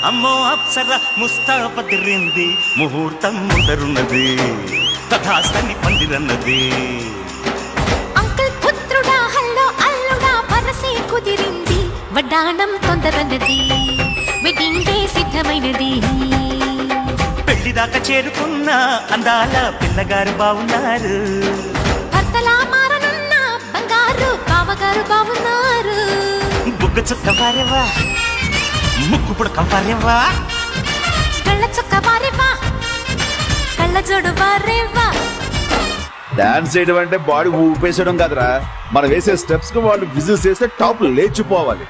అమ్మో అప్సర ముస్తాబదిరింది, ముహూర్తం ముందరున్నది, తథాస్తని పందిరన్నది. Uncle పుత్రుడా hello అల్లుడా వరసే కుదిరింది, వడ్డాణం తొందరన్నది, వెడ్డింగ్ డే సిద్ధమైనది. పెళ్లిదాకా చేరుకున్న అందాల పిల్లగారు బావున్నారు, భర్తలా మారనున్న బంగారు బావగారు బావున్నారు. బుగ్గ చుక్క వారేవా, ముక్కు పుడక వారేవా, కళ్ళ చుక్క వారేవా, కళ్ళ జోడు వారేవా. డాన్స్ చేయడం అంటే బాడీ ఊపేసడం కాదురా, మనం వేసే స్టెప్స్ కు వాళ్ళు విజిల్స్ చేస్తే టాప్ లేచిపోవాలి.